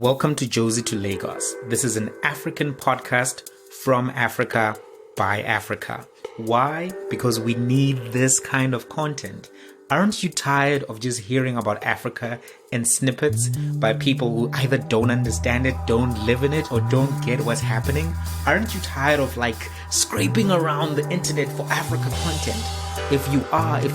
Welcome to Josie to Lagos. This is an African podcast from Africa by Africa. Why? Because we need this kind of content. Aren't you tired of just hearing about Africa in snippets by people who either don't understand it, don't live in it, or don't get what's happening? Aren't you tired of scraping around the internet for Africa content? If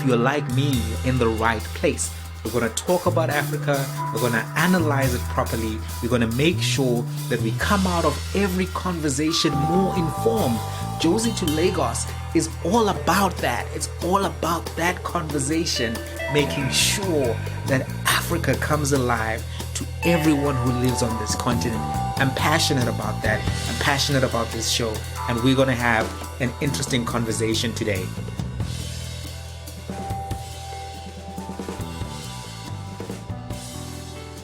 you're like me, you're in the right place. We're going to talk about Africa. We're going to analyze it properly. We're going to make sure that we come out of every conversation more informed. Josie to Lagos is all about that. It's all about that conversation, making sure that Africa comes alive to everyone who lives on this continent. I'm passionate about that. I'm passionate about this show. And we're going to have an interesting conversation today.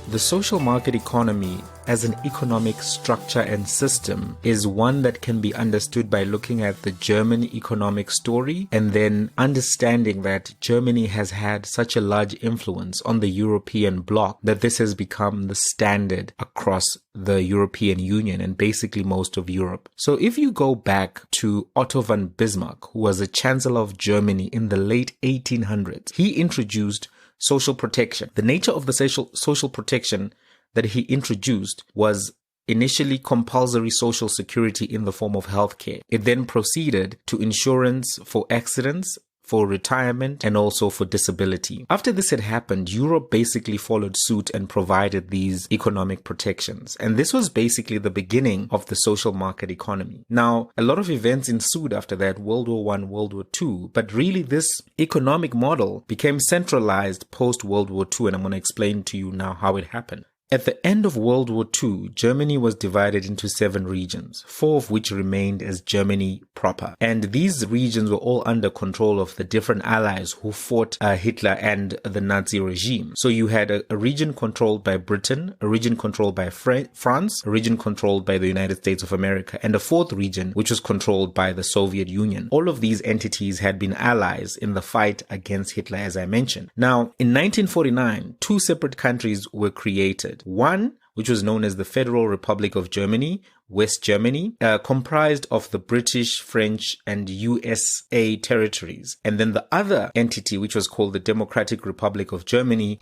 The social market economy as an economic structure and system is one that can be understood by looking at the German economic story and then understanding that Germany has had such a large influence on the European bloc that this has become the standard across the European Union and basically most of Europe. So if you go back to Otto von Bismarck, who was a chancellor of Germany in the late 1800s, he introduced social protection. The nature of the social protection that he introduced was initially compulsory social security in the form of healthcare. It then proceeded to insurance for accidents, for retirement, and also for disability. After this had happened, Europe basically followed suit and provided these economic protections. And this was basically the beginning of the social market economy. Now, a lot of events ensued after that, World War I, World War II, but really this economic model became centralized post-World War II, and I'm going to explain to you now how it happened. At the end of World War II, Germany was divided into 7 regions, 4 of which remained as Germany proper. And these regions were all under control of the different allies who fought Hitler and the Nazi regime. So you had a region controlled by Britain, a region controlled by France, a region controlled by the United States of America, and a 4th region which was controlled by the Soviet Union. All of these entities had been allies in the fight against Hitler, as I mentioned. Now, in 1949, 2 separate countries were created. One, which was known as the Federal Republic of Germany, West Germany, comprised of the British, French, and USA territories. And then the other entity, which was called the Democratic Republic of Germany,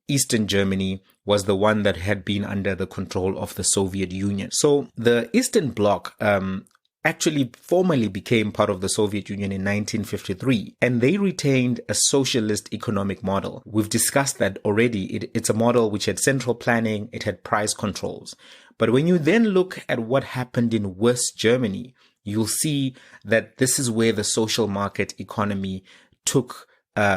Eastern Germany, was the one that had been under the control of the Soviet Union. So the Eastern Bloc actually formally became part of the Soviet Union in 1953, and they retained a socialist economic model. We've discussed that already. It's a model which had central planning, it had price controls. But when you then look at what happened in West Germany, you'll see that this is where the social market economy took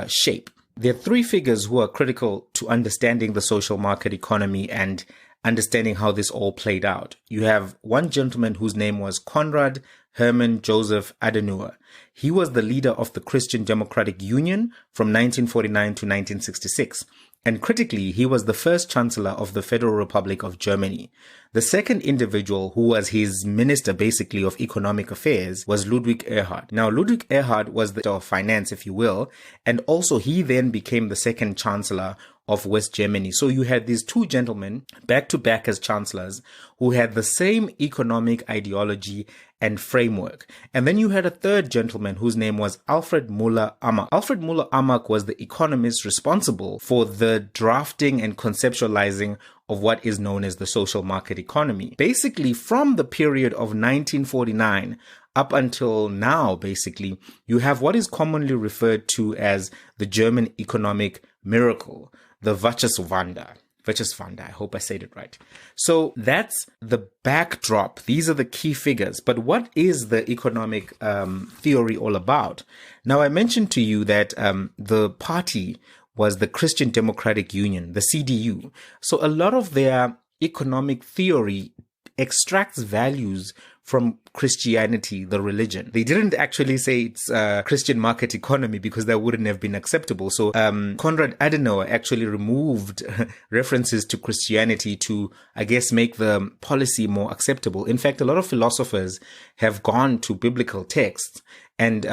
shape. There are 3 figures who are critical to understanding the social market economy and understanding how this all played out. You have one gentleman whose name was Konrad Hermann Joseph Adenauer. He was the leader of the Christian Democratic Union from 1949 to 1966. And critically, he was the first chancellor of the Federal Republic of Germany. The second individual, who was his minister basically of economic affairs, was Ludwig Erhard. Now, Ludwig Erhard was the of finance, if you will, and also he then became the second chancellor of West Germany. So you had these 2 gentlemen back to back as chancellors who had the same economic ideology and framework. And then you had a 3rd gentleman whose name was Alfred Müller-Ammerk. Alfred Müller-Ammerk was the economist responsible for the drafting and conceptualizing of what is known as the social market economy. Basically, from the period of 1949 up until now, basically, you have what is commonly referred to as the German economic miracle, the Wirtschaftswunder. I hope I said it right. So that's the backdrop. These are the key figures. But what is the economic theory all about? Now, I mentioned to you that the party was the Christian Democratic Union, the CDU. So a lot of their economic theory extracts values from Christianity, the religion. They didn't actually say it's a Christian market economy because that wouldn't have been acceptable. So Konrad Adenauer actually removed references to Christianity to, I guess, make the policy more acceptable. In fact, a lot of philosophers have gone to biblical texts and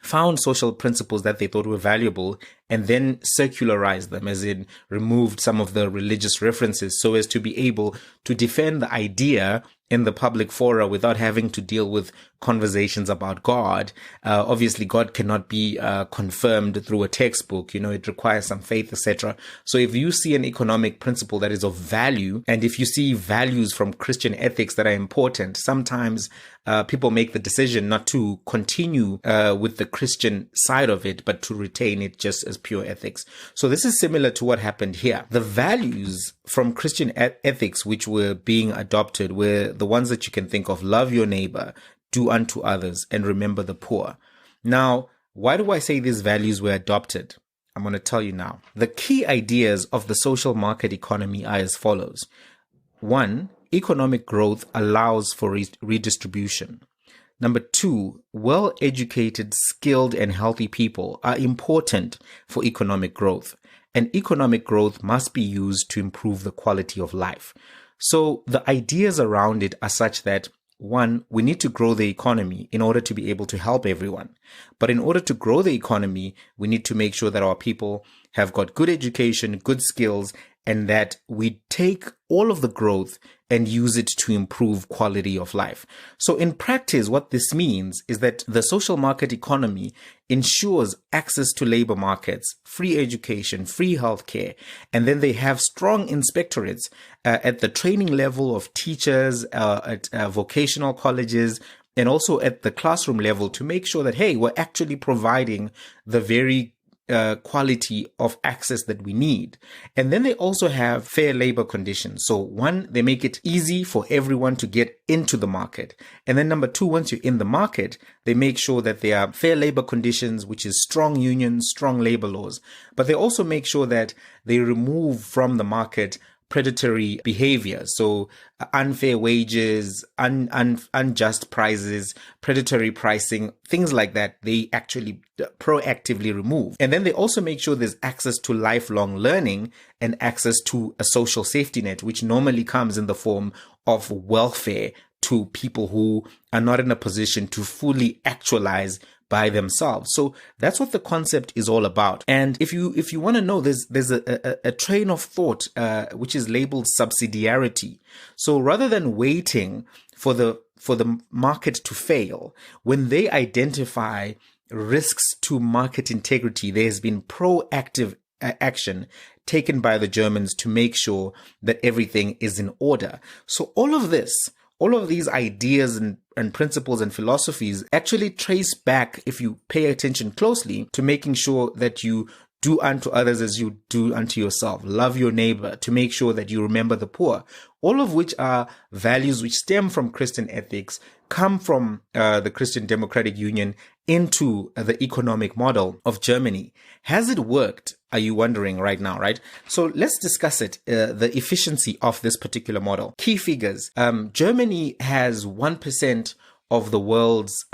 found social principles that they thought were valuable and then circularized them, as in removed some of the religious references so as to be able to defend the idea in the public fora without having to deal with conversations about God. Obviously, God cannot be confirmed through a textbook. It requires some faith, etc. So if you see an economic principle that is of value, and if you see values from Christian ethics that are important, sometimes people make the decision not to continue with the Christian side of it, but to retain it just as pure ethics. So this is similar to what happened here. The values from Christian ethics which were being adopted were the ones that you can think of: love your neighbor, do unto others, and remember the poor. Now, why do I say these values were adopted? I'm going to tell you now. The key ideas of the social market economy are as follows. 1, economic growth allows for redistribution. Number 2, well-educated, skilled, and healthy people are important for economic growth, and economic growth must be used to improve the quality of life. So the ideas around it are such that 1, we need to grow the economy in order to be able to help everyone. But in order to grow the economy, we need to make sure that our people have got good education, good skills, and that we take all of the growth and use it to improve quality of life. So in practice, what this means is that the social market economy ensures access to labor markets, free education, free healthcare, and then they have strong inspectorates at the training level of teachers, at vocational colleges, and also at the classroom level to make sure that, hey, we're actually providing the very quality of access that we need. And then they also have fair labor conditions. So 1, they make it easy for everyone to get into the market. And then number 2, once you're in the market, they make sure that there are fair labor conditions, which is strong unions, strong labor laws. But they also make sure that they remove from the market predatory behavior. So unfair wages, unjust prices, predatory pricing, things like that, they actually proactively remove. And then they also make sure there's access to lifelong learning and access to a social safety net, which normally comes in the form of welfare to people who are not in a position to fully actualize by themselves. So that's what the concept is all about. And if you want to know, there's a train of thought which is labeled subsidiarity. So rather than waiting for the market to fail, when they identify risks to market integrity, there has been proactive action taken by the Germans to make sure that everything is in order. So all of these ideas and principles and philosophies actually trace back, if you pay attention closely, to making sure that you do unto others as you do unto yourself. Love your neighbor, to make sure that you remember the poor. All of which are values which stem from Christian ethics, come from the Christian Democratic Union into the economic model of Germany. Has it worked? Are you wondering right now, right? So let's discuss it, the efficiency of this particular model. Key figures. Germany has 1% of the world's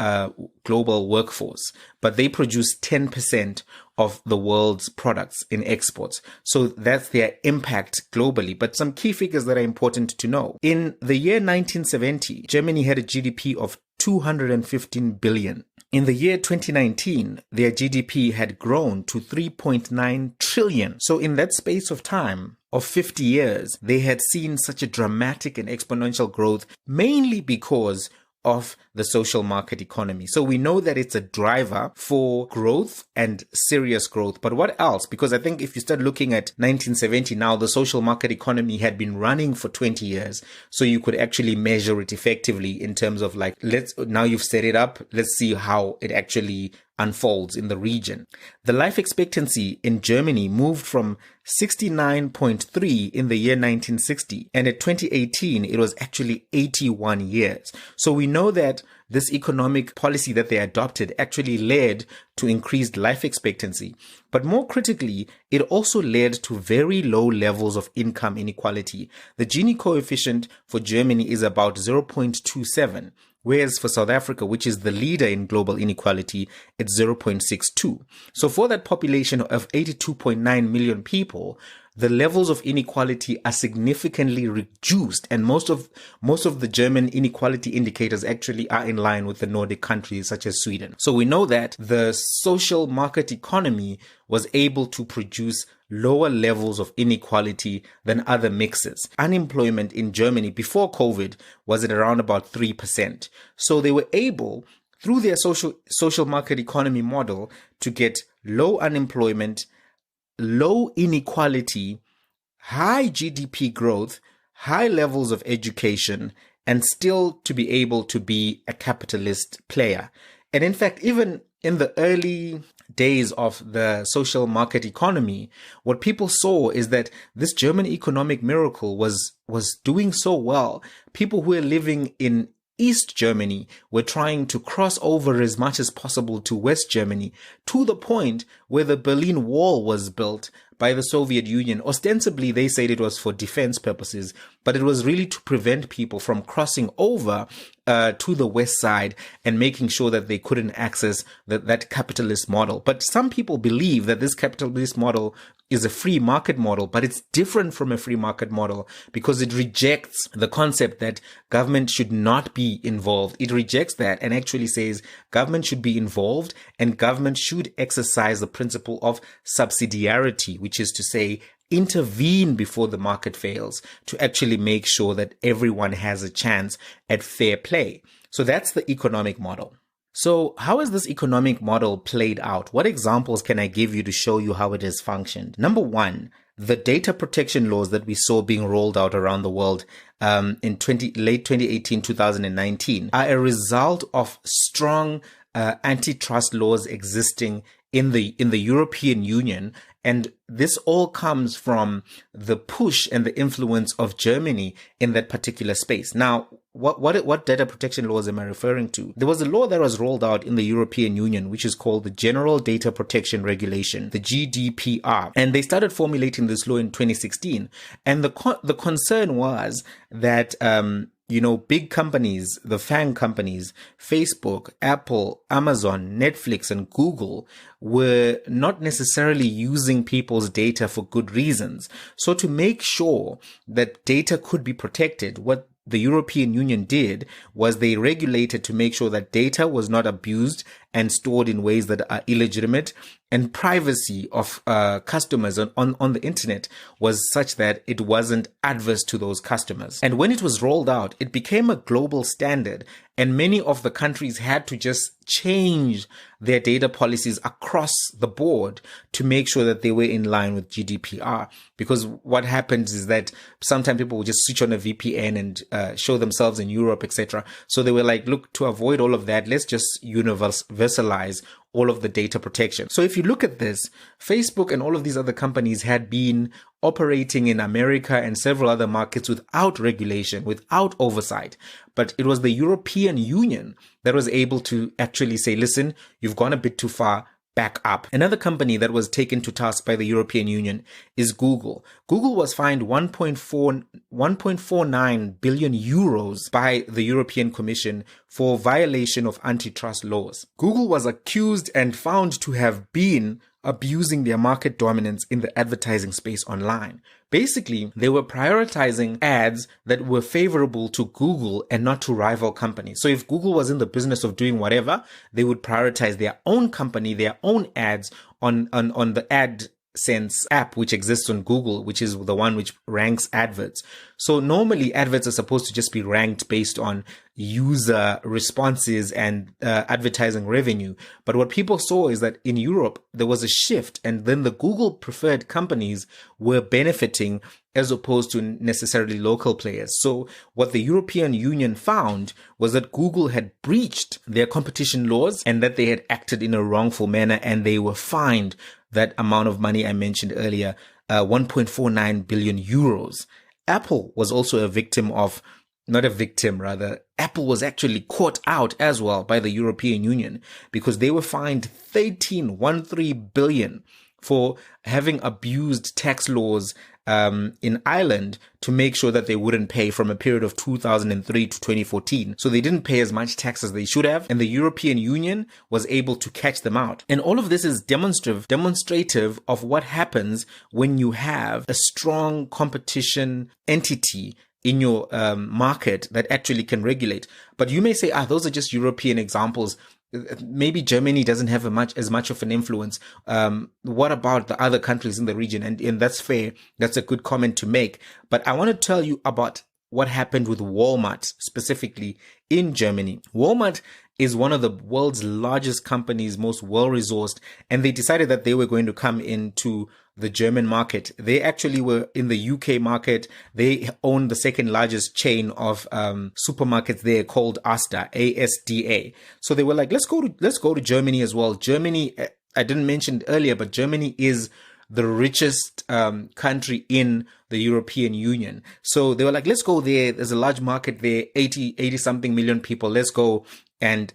global workforce, but they produce 10% of the world's products in exports. So that's their impact globally. But some key figures that are important to know. In the year 1970, Germany had a GDP of 215 billion. In the year 2019, their GDP had grown to 3.9 trillion. So in that space of time of 50 years, they had seen such a dramatic and exponential growth, mainly because of the social market economy. So we know that it's a driver for growth and serious growth. But what else? Because I think if you start looking at 1970 now, the social market economy had been running for 20 years. So you could actually measure it effectively in terms of like, now you've set it up, let's see how it actually unfolds in the region. The life expectancy in Germany moved from 69.3 in the year 1960, and at 2018 it was actually 81 years. So we know that this economic policy that they adopted actually led to increased life expectancy. But more critically, it also led to very low levels of income inequality. The Gini coefficient for Germany is about 0.27. Whereas for South Africa, which is the leader in global inequality, it's 0.62. So for that population of 82.9 million people, the levels of inequality are significantly reduced, and most of the German inequality indicators actually are in line with the Nordic countries such as Sweden. So we know that the social market economy was able to produce lower levels of inequality than other mixes. Unemployment in Germany before COVID was at around about 3%. So they were able, through their social market economy model, to get low unemployment, low inequality, high GDP growth, high levels of education, and still to be able to be a capitalist player. And in fact, even in the early days of the social market economy, what people saw is that this German economic miracle was doing so well. People who were living in East Germany were trying to cross over as much as possible to West Germany, to the point where the Berlin Wall was built by the Soviet Union. Ostensibly, they said it was for defense purposes, but it was really to prevent people from crossing over to the west side and making sure that they couldn't access that capitalist model. But some people believe that this capitalist model is a free market model, but it's different from a free market model because it rejects the concept that government should not be involved. It rejects that and actually says government should be involved and government should exercise the principle of subsidiarity, which is to say, intervene before the market fails to actually make sure that everyone has a chance at fair play. So that's the economic model. So how has this economic model played out? What examples can I give you to show you how it has functioned? Number one, the data protection laws that we saw being rolled out around the world in late 2018, 2019 are a result of strong antitrust laws existing in the European Union. And this all comes from the push and the influence of Germany in that particular space. Now, what data protection laws am I referring to? There was a law that was rolled out in the European Union, which is called the General Data Protection Regulation, the GDPR. And they started formulating this law in 2016. And the concern was that, big companies, the FANG companies, Facebook, Apple, Amazon, Netflix, and Google were not necessarily using people's data for good reasons. So to make sure that data could be protected, what the European Union did was they regulated to make sure that data was not abused and stored in ways that are illegitimate, and privacy of customers on the internet was such that it wasn't adverse to those customers. And when it was rolled out, it became a global standard, and many of the countries had to just change their data policies across the board to make sure that they were in line with GDPR. Because what happens is that sometimes people will just switch on a VPN and show themselves in Europe, etc. So they were like, look, to avoid all of that, let's just universalize all of the data protection. So if you look at this, Facebook and all of these other companies had been operating in America and several other markets without regulation, without oversight. But it was the European Union that was able to actually say, listen, you've gone a bit too far, back up. Another company that was taken to task by the European Union is Google. Google was fined 1.49 billion euros by the European Commission for violation of antitrust laws. Google was accused and found to have been abusing their market dominance in the advertising space online. Basically, they were prioritizing ads that were favorable to Google and not to rival companies. So if Google was in the business of doing whatever, they would prioritize their own company, their own ads on the AdSense app, which exists on Google, which is the one which ranks adverts. So normally adverts are supposed to just be ranked based on user responses and advertising revenue. But what people saw is that in Europe, there was a shift, and then the Google preferred companies were benefiting as opposed to necessarily local players. So what the European Union found was that Google had breached their competition laws and that they had acted in a wrongful manner, and they were fined that amount of money I mentioned earlier, 1.49 billion euros. Apple was also a victim of, not a victim rather, Apple was actually caught out as well by the European Union because they were fined 13 billion for having abused tax laws in Ireland to make sure that they wouldn't pay from a period of 2003 to 2014. So they didn't pay as much tax as they should have, and the European Union was able to catch them out. And all of this is demonstrative of what happens when you have a strong competition entity in your market that actually can regulate. But you may say, those are just European examples. Maybe Germany doesn't have as much of an influence. What about the other countries in the region? And that's fair. That's a good comment to make. But I want to tell you about what happened with Walmart specifically in Germany. Walmart is one of the world's largest companies, most well-resourced, and they decided that they were going to come into the German market. They actually were in the UK market. They own the second largest chain of supermarkets there called Asda, ASDA. So they were like, let's go to Germany as well. Germany, I didn't mention it earlier, but Germany is the richest country in the European Union. So they were like, let's go there. There's a large market there, 80 something million people. Let's go and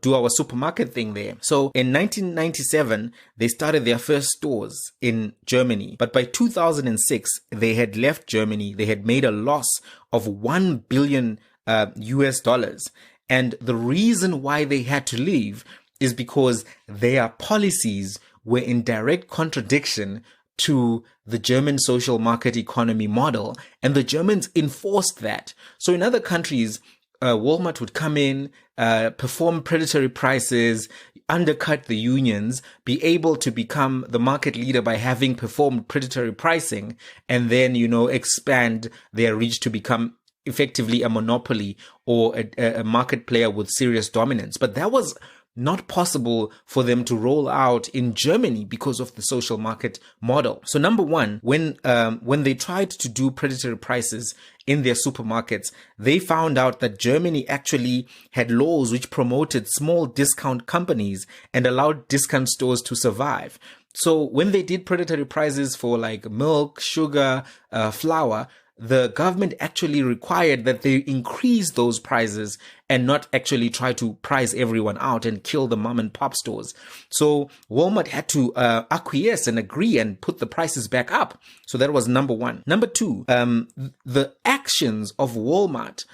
do our supermarket thing there. So in 1997, they started their first stores in Germany. But by 2006, they had left Germany. They had made a loss of $1 billion US dollars. And the reason why they had to leave is because their policies were in direct contradiction to the German social market economy model. And the Germans enforced that. So in other countries, Walmart would come in, perform predatory prices, undercut the unions, be able to become the market leader by having performed predatory pricing, and then, expand their reach to become effectively a monopoly or a market player with serious dominance. But that was not possible for them to roll out in Germany because of the social market model. So number one, when they tried to do predatory prices in their supermarkets, they found out that Germany actually had laws which promoted small discount companies and allowed discount stores to survive. So when they did predatory prices for like milk, sugar, flour, the government actually required that they increase those prices and not actually try to price everyone out and kill the mom and pop stores. So Walmart had to acquiesce and agree and put the prices back up. So that was number one. Number two, the actions of Walmart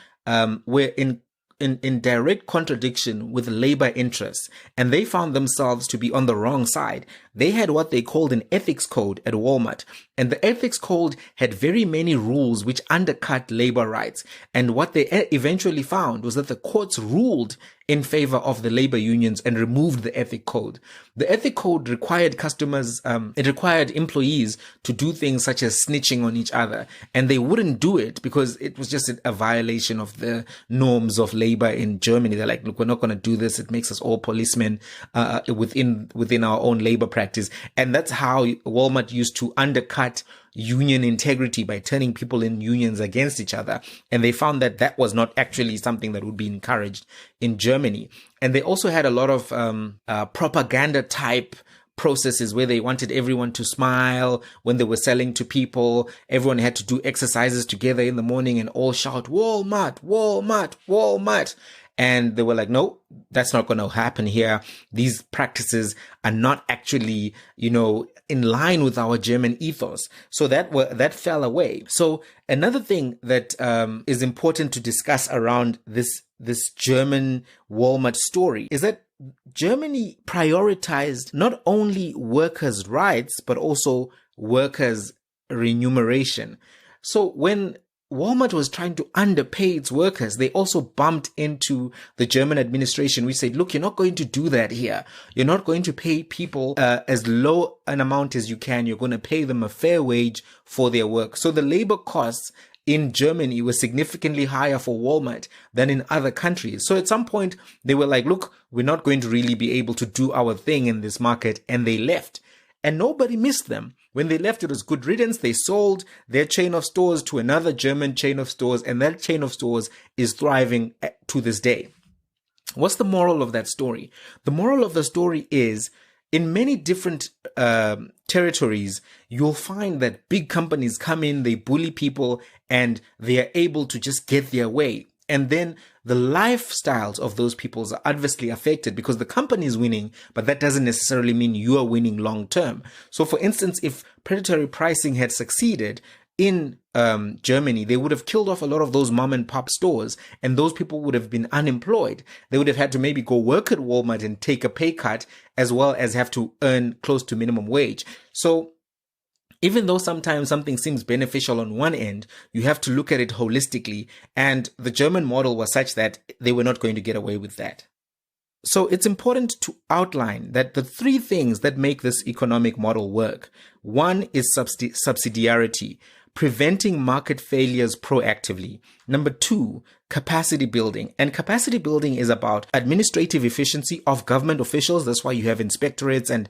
were in direct contradiction with labor interests, and they found themselves to be on the wrong side. They had what they called an ethics code at Walmart, and the ethics code had very many rules which undercut labor rights. And what they eventually found was that the courts ruled in favor of the labor unions and removed the ethic code. The ethic code required it required employees to do things such as snitching on each other, and they wouldn't do it because it was just a violation of the norms of labor in Germany. They're like, look, we're not going to do this. It makes us all policemen within our own labor practice. And that's how Walmart used to undercut union integrity by turning people in unions against each other. And they found that that was not actually something that would be encouraged in Germany. And they also had a lot of propaganda type processes where they wanted everyone to smile when they were selling to people. Everyone had to do exercises together in the morning and all shout, Walmart, Walmart, Walmart. And they were like, no, that's not going to happen here. These practices are not actually, in line with our German ethos. So that fell away. So another thing that is important to discuss around this German Walmart story is that Germany prioritized not only workers' rights, but also workers' remuneration. So when Walmart was trying to underpay its workers, they also bumped into the German administration, which said, look, you're not going to do that here. You're not going to pay people as low an amount as you can. You're going to pay them a fair wage for their work. So the labor costs in Germany were significantly higher for Walmart than in other countries. So at some point, they were like, look, we're not going to really be able to do our thing in this market. And they left. And nobody missed them. When they left, it was good riddance. They sold their chain of stores to another German chain of stores, and that chain of stores is thriving to this day. What's the moral of that story? The moral of the story is, in many different territories, you'll find that big companies come in, they bully people, and they are able to just get their way. And then the lifestyles of those peoples are adversely affected because the company is winning, but that doesn't necessarily mean you are winning long term. So for instance, if predatory pricing had succeeded in Germany, they would have killed off a lot of those mom and pop stores, and those people would have been unemployed. They would have had to maybe go work at Walmart and take a pay cut, as well as have to earn close to minimum wage. So even though sometimes something seems beneficial on one end, you have to look at it holistically. And the German model was such that they were not going to get away with that. So it's important to outline that the three things that make this economic model work. One is subsidiarity, preventing market failures proactively. Number two, capacity building. And capacity building is about administrative efficiency of government officials. That's why you have inspectorates and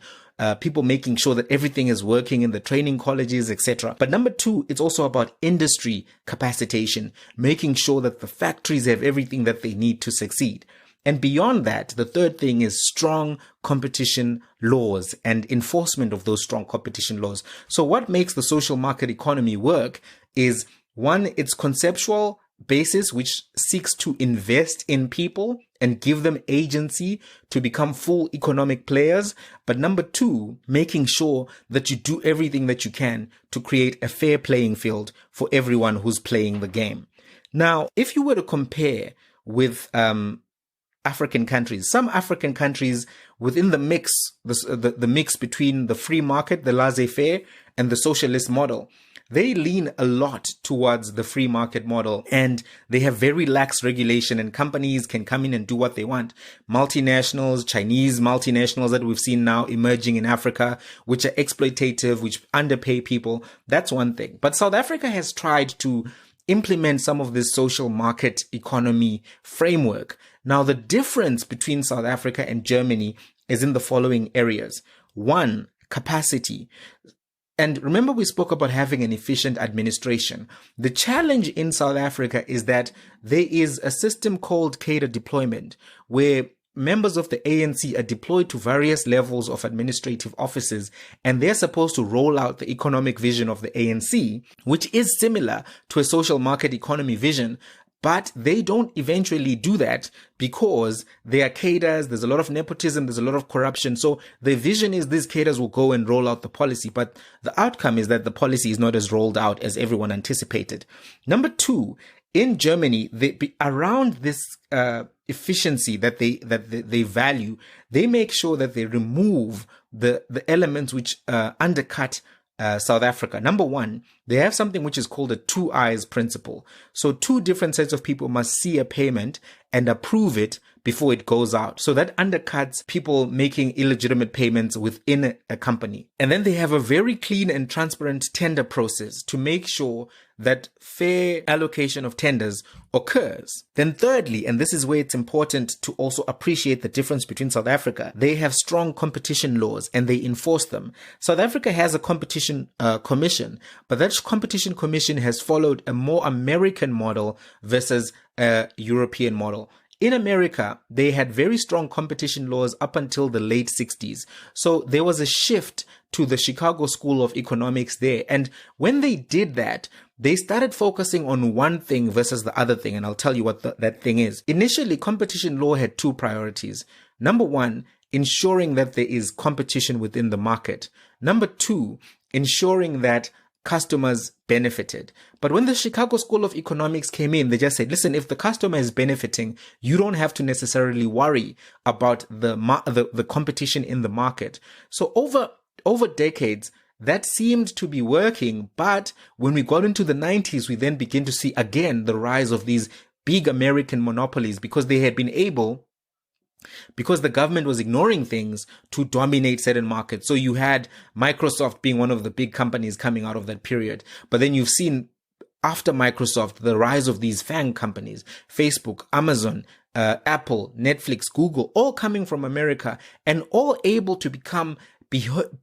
people making sure that everything is working in the training colleges, etc. But number two, it's also about industry capacitation, making sure that the factories have everything that they need to succeed. And beyond that, the third thing is strong competition laws and enforcement of those strong competition laws. So what makes the social market economy work is, one, its conceptual basis, which seeks to invest in people and give them agency to become full economic players. But number two, making sure that you do everything that you can to create a fair playing field for everyone who's playing the game. Now, if you were to compare with African countries, some African countries within the mix, the mix between the free market, the laissez-faire, and the socialist model, they lean a lot towards the free market model, and they have very lax regulation, and companies can come in and do what they want. Multinationals, Chinese multinationals that we've seen now emerging in Africa, which are exploitative, which underpay people, that's one thing. But South Africa has tried to implement some of this social market economy framework. Now, the difference between South Africa and Germany is in the following areas. One, capacity. And remember, we spoke about having an efficient administration. The challenge in South Africa is that there is a system called cadre deployment, where members of the ANC are deployed to various levels of administrative offices, and they're supposed to roll out the economic vision of the ANC, which is similar to a social market economy vision. But they don't eventually do that because they are cadres, there's a lot of nepotism, there's a lot of corruption. So the vision is these cadres will go and roll out the policy, but the outcome is that the policy is not as rolled out as everyone anticipated. Number two, in Germany, around this efficiency that they value, they make sure that they remove the elements which undercut South Africa. Number one, they have something which is called a two eyes principle. So two different sets of people must see a payment and approve it before it goes out. So that undercuts people making illegitimate payments within a company. And then they have a very clean and transparent tender process to make sure that fair allocation of tenders occurs. Then thirdly, and this is where it's important to also appreciate the difference between South Africa, they have strong competition laws and they enforce them. South Africa has a competition commission, but that competition commission has followed a more American model versus a European model. In America, they had very strong competition laws up until the late 60s. So there was a shift to the Chicago School of Economics there. And when they did that, they started focusing on one thing versus the other thing. And I'll tell you what that thing is. Initially, competition law had two priorities. Number one, ensuring that there is competition within the market. Number two, ensuring that customers benefited. But when the Chicago School of Economics came in, they just said, listen, if the customer is benefiting, you don't have to necessarily worry about the competition in the market. So over decades, that seemed to be working. But when we got into the 90s, we then begin to see again the rise of these big American monopolies because they had been able, because the government was ignoring things, to dominate certain markets. So you had Microsoft being one of the big companies coming out of that period. But then you've seen after Microsoft, the rise of these FANG companies, Facebook, Amazon, Apple, Netflix, Google, all coming from America and all able to become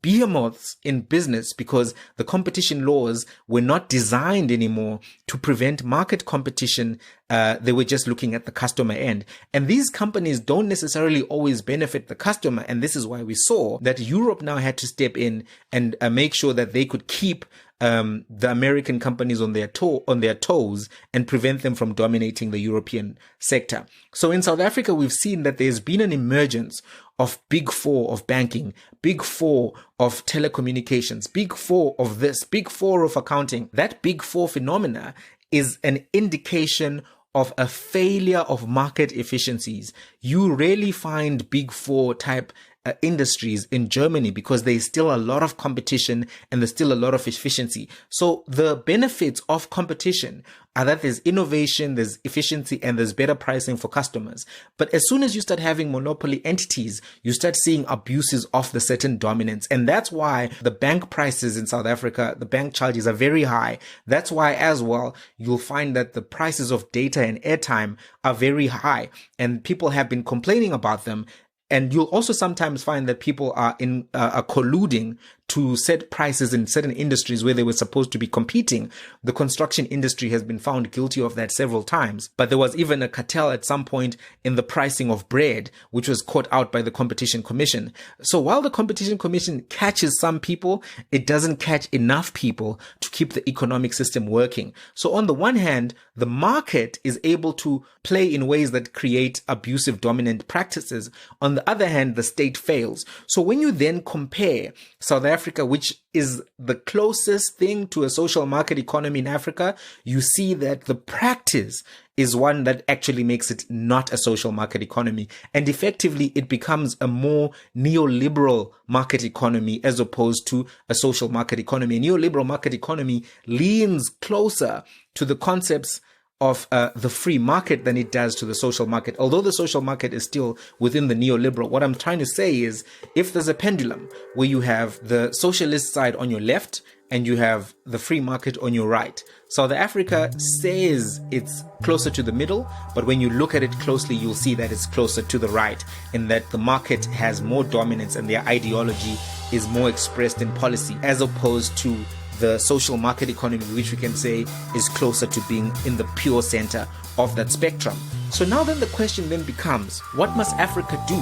behemoths in business because the competition laws were not designed anymore to prevent market competition. They were just looking at the customer end. And these companies don't necessarily always benefit the customer. And this is why we saw that Europe now had to step in and make sure that they could keep the American companies on their toes and prevent them from dominating the European sector. So in South Africa, we've seen that there's been an emergence of big four of banking, big four of telecommunications, big four of this, big four of accounting. That big four phenomena is an indication of a failure of market efficiencies. You rarely find big four type industries in Germany because there's still a lot of competition and there's still a lot of efficiency. So the benefits of competition are that there's innovation, there's efficiency, and there's better pricing for customers. But as soon as you start having monopoly entities, you start seeing abuses of the certain dominance. And that's why the bank prices in South Africa, the bank charges are very high. That's why as well, you'll find that the prices of data and airtime are very high. And people have been complaining about them. And you'll also sometimes find that people are colluding to set prices in certain industries where they were supposed to be competing. The construction industry has been found guilty of that several times. But there was even a cartel at some point in the pricing of bread, which was caught out by the Competition Commission. So while the Competition Commission catches some people, it doesn't catch enough people to keep the economic system working. So on the one hand, the market is able to play in ways that create abusive dominant practices. On the other hand, the state fails. So when you then compare South Africa, which is the closest thing to a social market economy in Africa, you see that the practice is one that actually makes it not a social market economy. And effectively, it becomes a more neoliberal market economy as opposed to a social market economy. A neoliberal market economy leans closer to the concepts of the free market than it does to the social market. Although the social market is still within the neoliberal, what I'm trying to say is if there's a pendulum where you have the socialist side on your left and you have the free market on your right, South Africa says it's closer to the middle, but when you look at it closely, you'll see that it's closer to the right, in that the market has more dominance and their ideology is more expressed in policy, as opposed to the social market economy, which we can say is closer to being in the pure center of that spectrum. So now then the question then becomes, what must Africa do?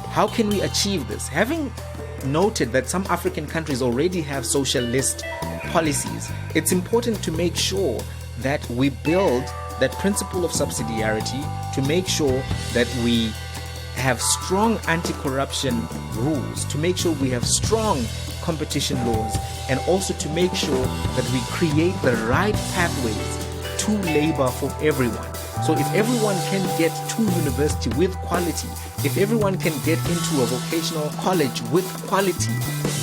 How can we achieve this? Having noted that some African countries already have socialist policies, it's important to make sure that we build that principle of subsidiarity, to make sure that we have strong anti-corruption rules, to make sure we have strong competition laws, and also to make sure that we create the right pathways to labor for everyone. So if everyone can get to university with quality, if everyone can get into a vocational college with quality,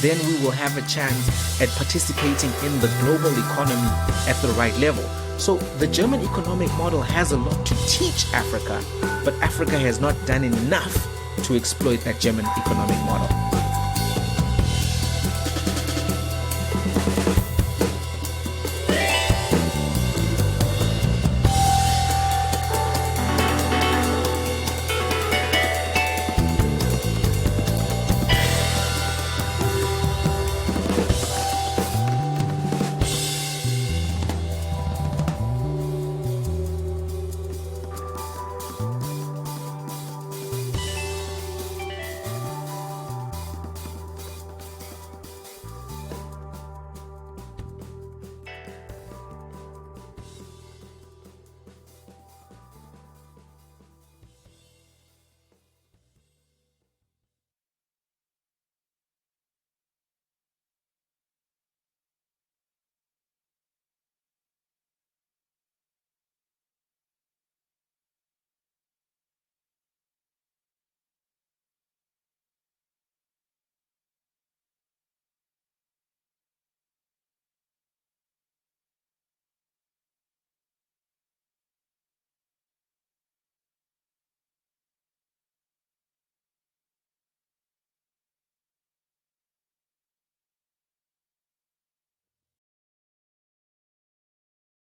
then we will have a chance at participating in the global economy at the right level. So the German economic model has a lot to teach Africa, but Africa has not done enough to exploit that German economic model.